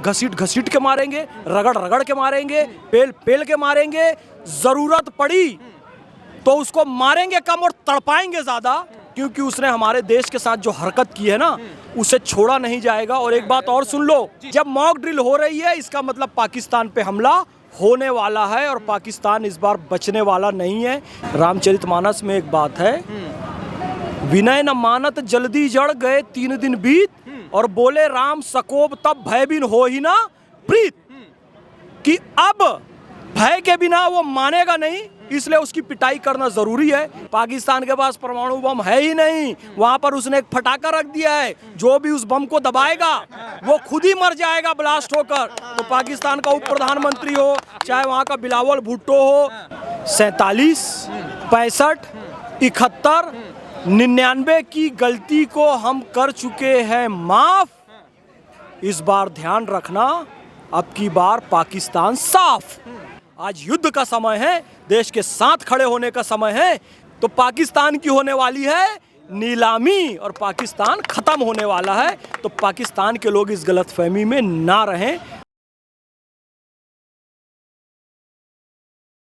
घसीट घसीट के मारेंगे, रगड़ रगड़ के मारेंगे, पेल पेल के मारेंगे, जरूरत पड़ी तो उसको मारेंगे कम और तड़पाएंगे ज़्यादा, क्योंकि उसने हमारे देश के साथ जो हरकत की है ना, उसे छोड़ा नहीं जाएगा। और एक बात और सुन लो, जब मॉक ड्रिल हो रही है इसका मतलब पाकिस्तान पे हमला होने वाला है और पाकिस्तान इस बार बचने वाला नहीं है। रामचरितमानस में एक बात है, विनय न मानत जल्दी जड़ गए 3 दिन बीत, और बोले राम सकोब तब भय बिन हो ही ना प्रीत, कि अब भय के बिना वो मानेगा नहीं, इसलिए उसकी पिटाई करना जरूरी है। पाकिस्तान के पास परमाणु बम है ही नहीं, वहां पर उसने एक फटाका रख दिया है, जो भी उस बम को दबाएगा वो खुद ही मर जाएगा ब्लास्ट होकर। तो पाकिस्तान का उप प्रधानमंत्री हो, चाहे वहां का बिलावल भुट्टो हो, 47, 65, 71, 99 की गलती को हम कर चुके हैं माफ, इस बार ध्यान रखना अब की बार पाकिस्तान साफ। आज युद्ध का समय है, देश के साथ खड़े होने का समय है। तो पाकिस्तान की होने वाली है नीलामी और पाकिस्तान खत्म होने वाला है। तो पाकिस्तान के लोग इस गलतफहमी में ना रहें।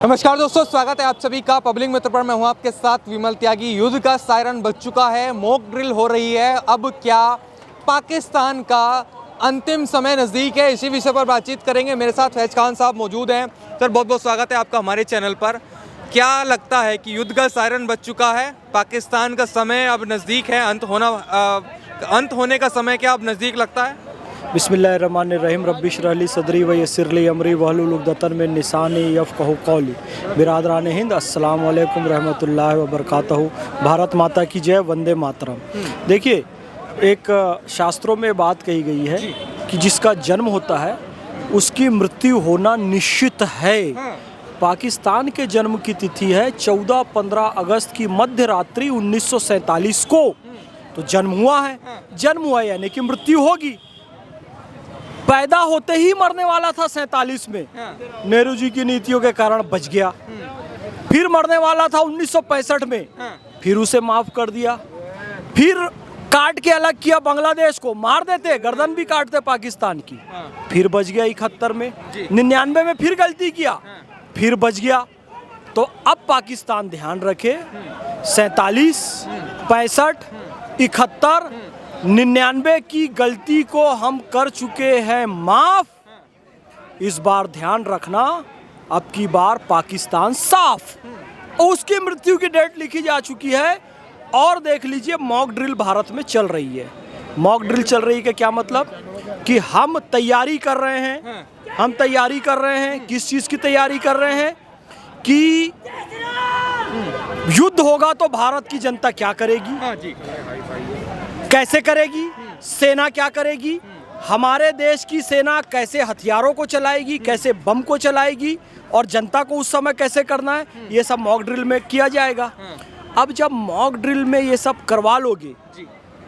नमस्कार दोस्तों, स्वागत है आप सभी का पब्लिक मित्र पर। मैं हूं आपके साथ विमल त्यागी। युद्ध का सायरन बज चुका है, मॉक ड्रिल हो रही है। अब क्या पाकिस्तान का अंतिम समय नज़दीक है, इसी विषय पर बातचीत करेंगे। मेरे साथ फैज खान साहब मौजूद हैं। सर, बहुत बहुत स्वागत है आपका हमारे चैनल पर। क्या लगता है कि युद्ध का सायरन बज चुका है, पाकिस्तान का समय अब नज़दीक है, अंत होने का समय क्या अब नज़दीक लगता है? बिस्मिल्लाहिर्रहमानिर्रहीम, रब्बि इश्रह ली सदरी व यस्सिर ली अमरी वहलुल उक़दतन मिन लिसानी यफ़क़हू क़ौली। बिरादरान हिंद, अस्सलाम वालेकुम रहमतुल्लाहि व बरकातहू। भारत माता की जय, वंदे मातरम। देखिए, एक शास्त्रों में बात कही गई है कि जिसका जन्म होता है उसकी मृत्यु होना निश्चित है। पाकिस्तान के जन्म की तिथि है 14-15 अगस्त की मध्य रात्रि 1947 को। तो जन्म हुआ है, जन्म हुआ यानी कि मृत्यु होगी। पैदा होते ही मरने वाला था 47 में, नेहरू जी की नीतियों के कारण बच गया। फिर मरने वाला था 1965 में, फिर उसे माफ कर दिया। फिर काट के अलग किया बांग्लादेश को, मार देते, गर्दन भी काटते पाकिस्तान की। फिर बच गया 71 में, 99 में फिर गलती किया, फिर बच गया। तो अब पाकिस्तान ध्यान रखे, 47, 65, 71, 99 की गलती को हम कर चुके हैं माफ, इस बार ध्यान रखना अब की बार पाकिस्तान साफ। उसकी मृत्यु की डेट लिखी जा चुकी है। और देख लीजिए, मॉक ड्रिल भारत में चल रही है। मॉक ड्रिल चल रही है क्या मतलब? कि हम तैयारी कर रहे हैं। हम तैयारी कर रहे हैं, किस चीज़ की तैयारी कर रहे हैं? कि युद्ध होगा तो भारत की जनता क्या करेगी, कैसे करेगी, सेना क्या करेगी, हमारे देश की सेना कैसे हथियारों को चलाएगी, कैसे बम को चलाएगी, और जनता को उस समय कैसे करना है, ये सब मॉक ड्रिल में किया जाएगा। अब जब मॉक ड्रिल में ये सब करवा लोगे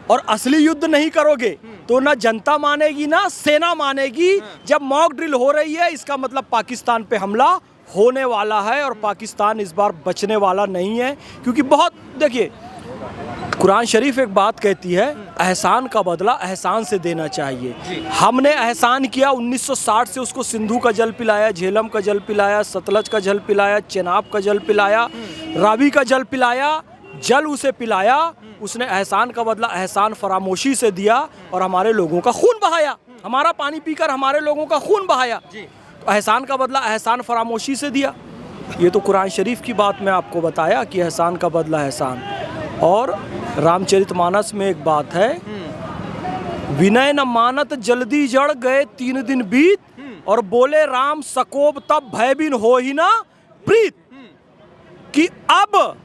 और असली युद्ध नहीं करोगे तो ना जनता मानेगी ना सेना मानेगी। जब मॉक ड्रिल हो रही है इसका मतलब पाकिस्तान पे हमला होने वाला है और पाकिस्तान इस बार बचने वाला नहीं है। क्योंकि बहुत, देखिए, कुरान शरीफ एक बात कहती है, एहसान का बदला एहसान से देना चाहिए। हमने एहसान किया, 1960 से उसको सिंधु का जल पिलाया, झेलम का जल पिलाया, सतलज का जल पिलाया, चेनाब का जल पिलाया, रावी का जल पिलाया, जल उसे पिलाया। उसने एहसान का बदला एहसान फरामोशी से दिया और हमारे लोगों का खून बहाया। हमारा पानी पीकर हमारे लोगों का खून बहाया। तो एहसान का बदला एहसान फरामोशी से दिया। ये तो कुरान शरीफ की बात मैं आपको बताया कि एहसान का बदला एहसान। और रामचरितमानस में एक बात है, विनय न मानत जल्दी जड़ गए 3 दिन बीत, और बोले राम सकोब तब भय बिन हो ही ना प्रीत, कि अब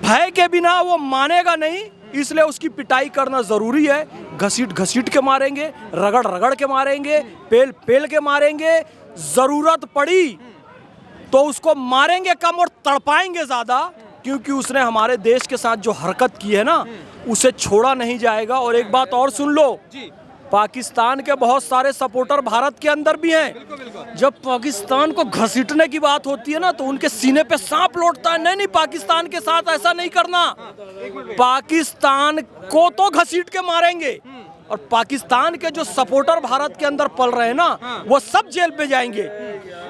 भय के बिना वो मानेगा नहीं, इसलिए उसकी पिटाई करना जरूरी है। घसीट घसीट के मारेंगे, रगड़ रगड़ के मारेंगे, पेल पेल के मारेंगे, जरूरत पड़ी तो उसको मारेंगे कम और तड़पाएंगे ज़्यादा, क्योंकि उसने हमारे देश के साथ जो हरकत की है ना, उसे छोड़ा नहीं जाएगा। और एक बात और सुन लो, पाकिस्तान के बहुत सारे सपोर्टर भारत के अंदर भी हैं। जब पाकिस्तान को घसीटने की बात होती है ना, तो उनके सीने पे सांप लौटता है। नहीं, पाकिस्तान के साथ ऐसा नहीं करना। पाकिस्तान को तो घसीट के मारेंगे, और पाकिस्तान के जो सपोर्टर भारत के अंदर पल रहे हैं ना, वो सब जेल पे जाएंगे।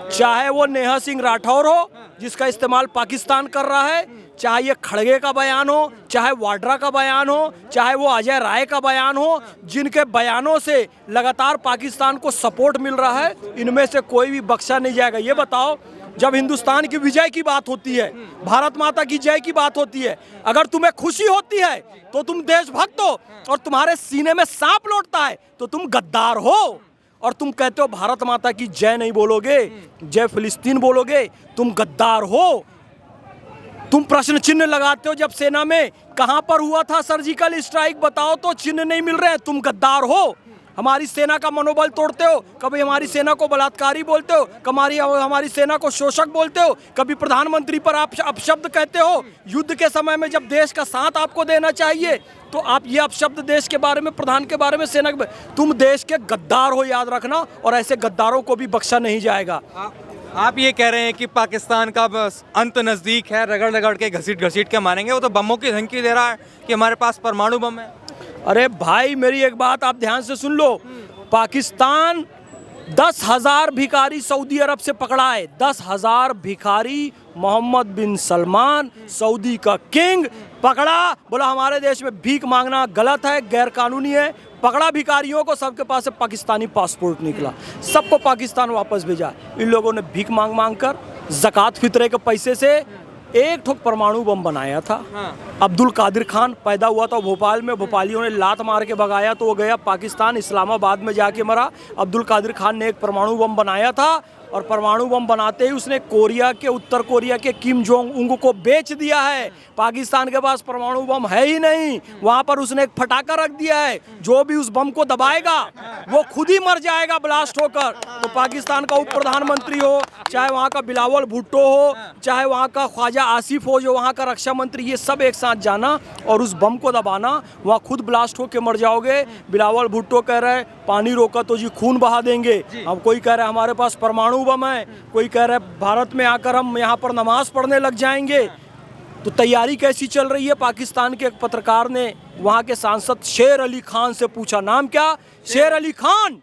चाहे वो नेहा सिंह राठौर हो, जिसका इस्तेमाल पाकिस्तान कर रहा है, चाहे ये खड़गे का बयान हो, चाहे वाड्रा का बयान हो, चाहे वो अजय राय का बयान हो, जिनके बयानों से लगातार पाकिस्तान को सपोर्ट मिल रहा है, इनमें से कोई भी बख्शा नहीं जाएगा। ये बताओ, जब हिंदुस्तान की विजय की बात होती है, भारत माता की जय की बात होती है, अगर तुम्हें खुशी होती है तो तुम देशभक्त हो, और तुम्हारे सीने में सांप लौटता है तो तुम गद्दार हो, और तुम कहते हो भारत माता की जय नहीं बोलोगे, जय फिलिस्तीन बोलोगे, तुम गद्दार हो। तुम प्रश्न चिन्ह लगाते हो जब सेना में, कहां पर हुआ था सर्जिकल स्ट्राइक बताओ तो चिन्ह नहीं मिल रहे हैं, तुम गद्दार हो। हमारी सेना का मनोबल तोड़ते हो, कभी हमारी सेना को बलात्कारी बोलते हो, कभी हमारी सेना को शोषक बोलते हो, कभी प्रधानमंत्री पर आप अपशब्द कहते हो। युद्ध के समय में जब देश का साथ आपको देना चाहिए तो आप ये अपशब्द देश के बारे में, प्रधान के बारे में, सेना के, तुम देश के गद्दार हो, याद रखना, और ऐसे गद्दारों को भी बख्शा नहीं जाएगा। आप ये कह रहे हैं कि पाकिस्तान का बस अंत नज़दीक है, रगड़ रगड़ के घसीट के मारेंगे। वो तो बमों की धमकी दे रहा है कि हमारे पास परमाणु बम है। अरे भाई, मेरी एक बात आप ध्यान से सुन लो, पाकिस्तान 10,000 भिखारी सऊदी अरब से पकड़ा है, 10,000 भिखारी। मोहम्मद बिन सलमान, सऊदी का किंग, पकड़ा, बोला हमारे देश में भीख मांगना गलत है, गैर कानूनी है, पकड़ा भिखारियों को, सबके पास से पाकिस्तानी पासपोर्ट निकला, सबको पाकिस्तान वापस भेजा। इन लोगों ने भीख मांग मांग कर ज़कात फितरे के पैसे से एक ठोक परमाणु बम बनाया था। अब्दुल कादिर खान पैदा हुआ था भोपाल में, भोपालियों ने लात मार के भगाया तो वो गया पाकिस्तान, इस्लामाबाद में जाके मरा। अब्दुल कादिर खान ने एक परमाणु बम बनाया था, और परमाणु बम बनाते ही उसने कोरिया के, उत्तर कोरिया के किम जोंग उंग को बेच दिया है। पाकिस्तान के पास परमाणु बम है ही नहीं, वहाँ पर उसने एक फटाका रख दिया है, जो भी उस बम को दबाएगा वो खुद ही मर जाएगा ब्लास्ट होकर। तो पाकिस्तान का उप प्रधानमंत्री हो, चाहे वहाँ का बिलावल भुट्टो हो, चाहे वहाँ का ख्वाजा आसिफ हो जो वहाँ का रक्षा मंत्री, ये सब एक साथ जाना और उस बम को दबाना, वहाँ खुद ब्लास्ट होकर मर जाओगे। बिलावल भुट्टो कह रहे हैं पानी रोका तो जी खून बहा देंगे, अब कोई कह रहा है हमारे पास परमाणु बम है, कोई कह रहा है भारत में आकर हम यहाँ पर नमाज पढ़ने लग जाएंगे। तो तैयारी कैसी चल रही है? पाकिस्तान के एक पत्रकार ने वहाँ के सांसद शेर अली खान से पूछा, नाम क्या? शेर अली खान,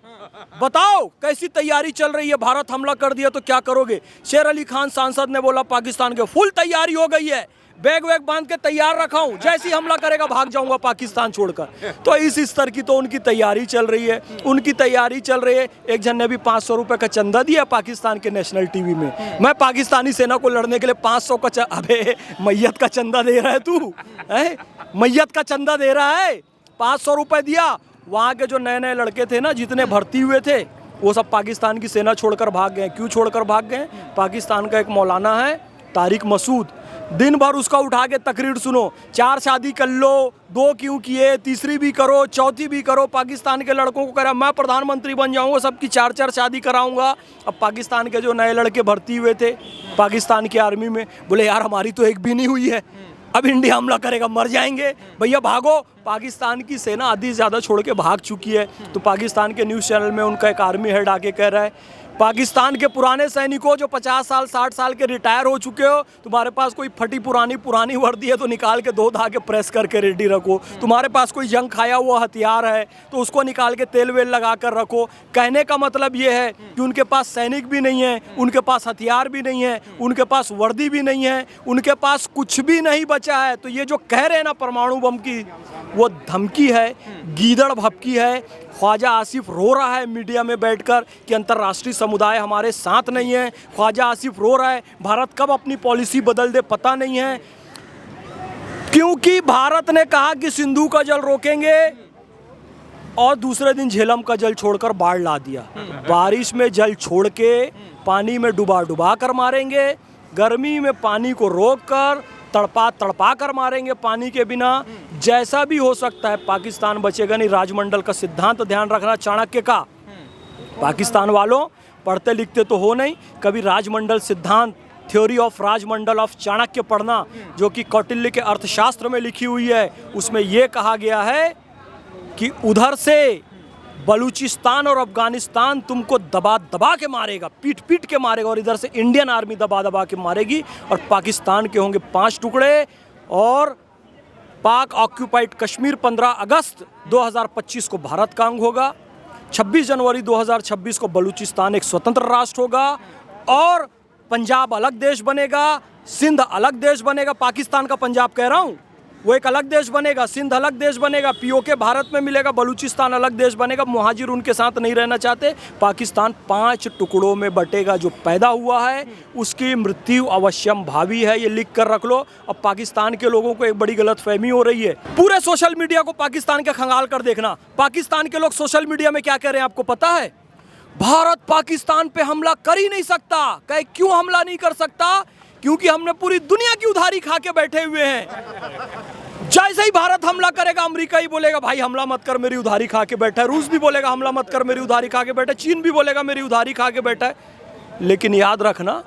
बताओ कैसी तैयारी चल रही है, भारत हमला कर दिया तो क्या करोगे? शेर अली खान सांसद ने बोला पाकिस्तान के फुल तैयारी हो गई है, बैग वैग बांध के तैयार रखा हूं, जैसे ही हमला करेगा भाग जाऊंगा पाकिस्तान छोड़कर। तो इस स्तर की तो उनकी तैयारी चल रही है, उनकी तैयारी चल रही है। एक जन ने भी 500 रुपए का चंदा दिया पाकिस्तान के नेशनल टीवी में। मैं पाकिस्तानी सेना को लड़ने के लिए 500 का अबे मैयत का चंदा दे रहा है तू, मैयत का चंदा दे रहा है, 500 रुपए दिया। वहाँ के जो नए नए लड़के थे ना, जितने भर्ती हुए थे, वो सब पाकिस्तान की सेना छोड़कर भाग गए। क्यों छोड़कर भाग गए? पाकिस्तान का एक मौलाना है तारिक मसूद, दिन भर उसका उठा के तकरीर सुनो, 4 शादी कर लो, 2 क्यों किए, तीसरी भी करो, चौथी भी करो। पाकिस्तान के लड़कों को कह रहा मैं प्रधानमंत्री बन जाऊंगा, सबकी 4-4 शादी कराऊंगा। अब पाकिस्तान के जो नए लड़के भर्ती हुए थे पाकिस्तान की आर्मी में, बोले यार हमारी तो एक भी नहीं हुई है, अब इंडिया हमला करेगा मर जाएंगे, भैया भागो। पाकिस्तान की सेना आधी ज़्यादा छोड़ के भाग चुकी है। तो पाकिस्तान के न्यूज़ चैनल में उनका एक आर्मी हेड आके कह रहा है, पाकिस्तान के पुराने सैनिकों जो 50 साल 60 साल के रिटायर हो चुके हो, तुम्हारे पास कोई फटी पुरानी वर्दी है तो निकाल के 2 धागे प्रेस करके रेडी रखो। तुम्हारे पास कोई जंग खाया हुआ हथियार है तो उसको निकाल के तेल वेल लगा कर रखो। कहने का मतलब ये है कि उनके पास सैनिक भी नहीं है, उनके पास हथियार भी नहीं है, उनके पास वर्दी भी नहीं है, उनके पास कुछ भी नहीं बचा है। तो ये जो कह रहे हैं ना परमाणु बम की, वो धमकी है, गीदड़ भपकी है। ख्वाजा आसिफ रो रहा है मीडिया में बैठकर कि अंतर्राष्ट्रीय समुदाय हमारे साथ नहीं है। ख्वाजा आसिफ रो रहा है भारत कब अपनी पॉलिसी बदल दे पता नहीं है, क्योंकि भारत ने कहा कि सिंधु का जल रोकेंगे और दूसरे दिन झेलम का जल छोड़कर बाढ़ ला दिया। बारिश में जल छोड़ के पानी में डुबा कर मारेंगे, गर्मी में पानी को रोक कर तड़पा कर मारेंगे पानी के बिना। जैसा भी हो सकता है पाकिस्तान बचेगा नहीं। राजमंडल का सिद्धांत ध्यान रखना चाणक्य का। पाकिस्तान वालों पढ़ते लिखते तो हो नहीं, कभी राजमंडल सिद्धांत, थ्योरी ऑफ राजमंडल ऑफ चाणक्य पढ़ना, जो कि कौटिल्य के अर्थशास्त्र में लिखी हुई है। उसमें यह कहा गया है कि उधर से बलूचिस्तान और अफगानिस्तान तुमको दबा के मारेगा, पीट के मारेगा, और इधर से इंडियन आर्मी दबा के मारेगी। और पाकिस्तान के होंगे 5 टुकड़े और पाक ऑक्यूपाइड कश्मीर 15 अगस्त 2025 को भारत का अंग होगा। 26 जनवरी 2026 को बलूचिस्तान एक स्वतंत्र राष्ट्र होगा और पंजाब अलग देश बनेगा, सिंध अलग देश बनेगा। पाकिस्तान का पंजाब कह रहा हूँ, वो एक अलग देश बनेगा, सिंध अलग देश बनेगा, पीओके भारत में मिलेगा, बलूचिस्तान अलग देश बनेगा। मुहाजिर उनके साथ नहीं रहना चाहते। पाकिस्तान 5 टुकड़ों में बटेगा। जो पैदा हुआ है उसकी मृत्यु अवश्यम भावी है, ये लिख कर रख लो। अब पाकिस्तान के लोगों को एक बड़ी गलतफहमी हो रही है। पूरे सोशल मीडिया को पाकिस्तान के खंगाल कर देखना। पाकिस्तान के लोग सोशल मीडिया में क्या कह रहे हैं आपको पता है? भारत पाकिस्तान पे हमला कर ही नहीं सकता। कहे क्यों हमला नहीं कर सकता? क्योंकि हमने पूरी दुनिया की उधारी खा के बैठे हुए हैं। जैसे ही भारत हमला करेगा, अमेरिका ही बोलेगा भाई हमला मत कर, मेरी उधारी खा के बैठा है। रूस भी बोलेगा हमला मत कर, मेरी उधारी खा के बैठा है। चीन भी बोलेगा मेरी उधारी खा के बैठा है। लेकिन याद रखना,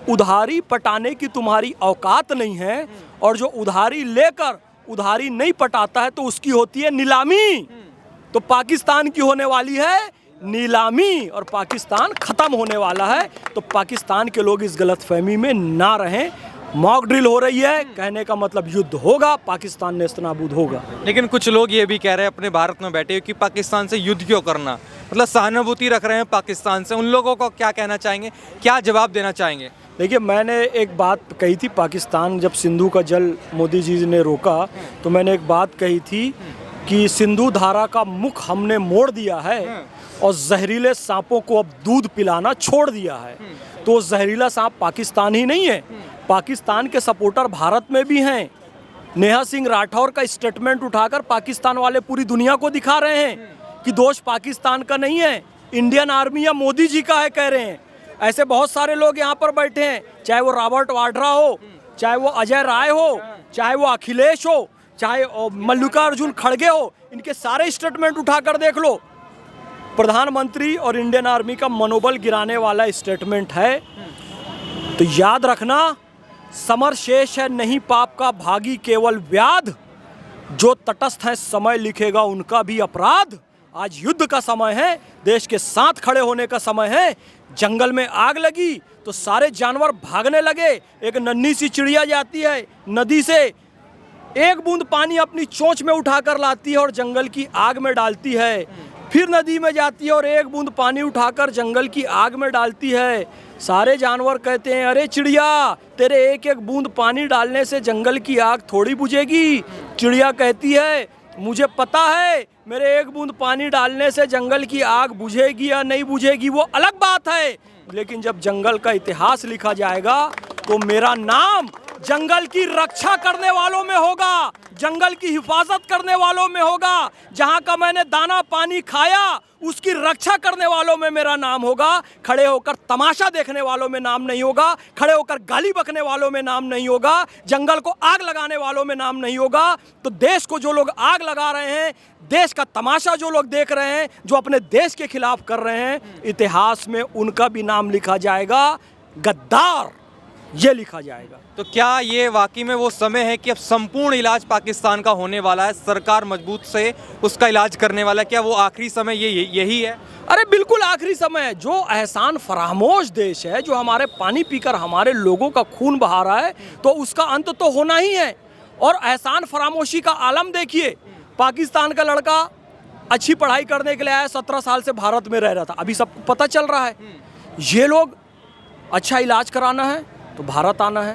उधारी पटाने की तुम्हारी औकात नहीं है, और जो उधारी लेकर उधारी नहीं पटाता है तो उसकी होती है नीलामी। तो पाकिस्तान की होने वाली है नीलामी और पाकिस्तान खत्म होने वाला है। तो पाकिस्तान के लोग इस गलतफहमी में ना रहें। मॉक ड्रिल हो रही है, कहने का मतलब युद्ध होगा, पाकिस्तान नेस्तनाबूद होगा। लेकिन कुछ लोग ये भी कह रहे हैं अपने भारत में बैठे कि पाकिस्तान से युद्ध क्यों करना, मतलब सहानुभूति रख रहे हैं पाकिस्तान से। उन लोगों को क्या कहना चाहेंगे, क्या जवाब देना चाहेंगे? देखिए, मैंने एक बात कही थी, पाकिस्तान जब सिंधु का जल मोदी जी ने रोका तो मैंने एक बात कही थी कि सिंधु धारा का मुख हमने मोड़ दिया है और जहरीले सांपों को अब दूध पिलाना छोड़ दिया है। तो जहरीला सांप पाकिस्तान ही नहीं है, पाकिस्तान के सपोर्टर भारत में भी हैं। नेहा सिंह राठौर का स्टेटमेंट उठाकर पाकिस्तान वाले पूरी दुनिया को दिखा रहे हैं कि दोष पाकिस्तान का नहीं है, इंडियन आर्मी या मोदी जी का है, कह रहे हैं। ऐसे बहुत सारे लोग यहाँ पर बैठे हैं, चाहे वो रॉबर्ट वाड्रा हो, चाहे वो अजय राय हो, चाहे वो अखिलेश हो, चाहे मल्लिकार्जुन खड़गे हो। इनके सारे स्टेटमेंट उठाकर देख लो। प्रधानमंत्री और इंडियन आर्मी का मनोबल गिराने वाला स्टेटमेंट है। तो याद रखना, समर शेष है नहीं पाप का भागी केवल व्याध, जो तटस्थ है समय लिखेगा उनका भी अपराध। आज युद्ध का समय है, देश के साथ खड़े होने का समय है। जंगल में आग लगी तो सारे जानवर भागने लगे। एक नन्ही सी चिड़िया जाती है नदी से, एक बूंद पानी अपनी चोंच में उठाकर लाती है और जंगल की आग में डालती है। फिर नदी में जाती है और एक बूंद पानी उठाकर जंगल की आग में डालती है। सारे जानवर कहते हैं अरे चिड़िया, तेरे एक एक बूंद पानी डालने से जंगल की आग थोड़ी बुझेगी। चिड़िया कहती है मुझे पता है, मेरे एक बूंद पानी डालने से जंगल की आग बुझेगी या नहीं बुझेगी वो अलग बात है, लेकिन जब जंगल का इतिहास लिखा जाएगा तो मेरा नाम जंगल की रक्षा करने वालों में होगा, जंगल की हिफाजत करने वालों में होगा। जहां का मैंने दाना पानी खाया उसकी रक्षा करने वालों में मेरा नाम होगा। खड़े होकर तमाशा देखने वालों में नाम नहीं होगा, खड़े होकर गाली बकने वालों में नाम नहीं होगा, जंगल को आग लगाने वालों में नाम नहीं होगा। तो देश को जो लोग आग लगा रहे हैं, देश का तमाशा जो लोग देख रहे हैं, जो अपने देश के खिलाफ कर रहे हैं, इतिहास में उनका भी नाम लिखा जाएगा, गद्दार ये लिखा जाएगा। तो क्या ये वाकई में वो समय है कि अब संपूर्ण इलाज पाकिस्तान का होने वाला है, सरकार मजबूत से उसका इलाज करने वाला है? क्या वो आखिरी समय यही है? अरे बिल्कुल आखिरी समय है। जो एहसान फरामोश देश है, जो हमारे पानी पीकर हमारे लोगों का खून बहा रहा है, तो उसका अंत तो होना ही है। और एहसान फरामोशी का आलम देखिए, पाकिस्तान का लड़का अच्छी पढ़ाई करने के लिए आया, 17 साल से भारत में रह रहा था, अभी सबको पता चल रहा है। ये लोग अच्छा इलाज कराना है तो भारत आना है,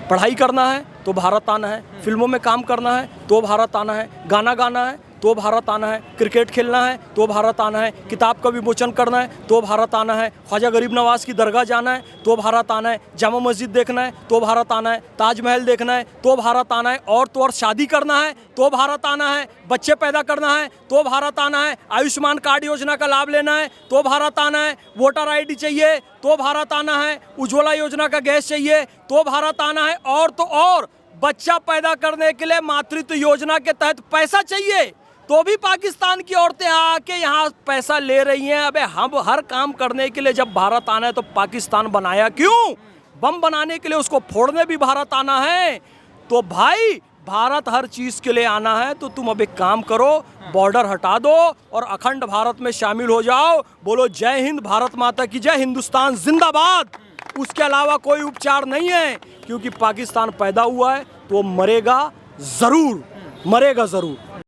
पढ़ाई करना है तो भारत आना है, फिल्मों में काम करना है तो भारत आना है, गाना गाना है तो भारत आना है, क्रिकेट खेलना है तो भारत आना है, किताब का विमोचन करना है तो भारत आना है, ख्वाजा गरीब नवाज की दरगाह जाना है तो भारत आना है, जामा मस्जिद देखना है तो भारत आना है, ताजमहल देखना है तो भारत आना है, और तो और शादी करना है तो भारत आना है, बच्चे पैदा करना है तो भारत आना है, आयुष्मान कार्ड योजना का लाभ लेना है तो भारत आना है, वोटर ID चाहिए तो भारत आना है, उज्ज्वला योजना का गैस चाहिए तो भारत आना है, और तो और बच्चा पैदा करने के लिए मातृत्व योजना के तहत पैसा चाहिए तो भी पाकिस्तान की औरतें आके यहाँ पैसा ले रही हैं। अबे हम हर काम करने के लिए जब भारत आना है तो पाकिस्तान बनाया क्यों? बम बनाने के लिए उसको फोड़ने भी भारत आना है। तो भाई भारत हर चीज़ के लिए आना है, तो तुम अब एक काम करो, बॉर्डर हटा दो और अखंड भारत में शामिल हो जाओ। बोलो जय हिंद, भारत माता की जय, हिंदुस्तान जिंदाबाद। उसके अलावा कोई उपचार नहीं है, क्योंकि पाकिस्तान पैदा हुआ है तो वो मरेगा ज़रूर। मरेगा ज़रूर।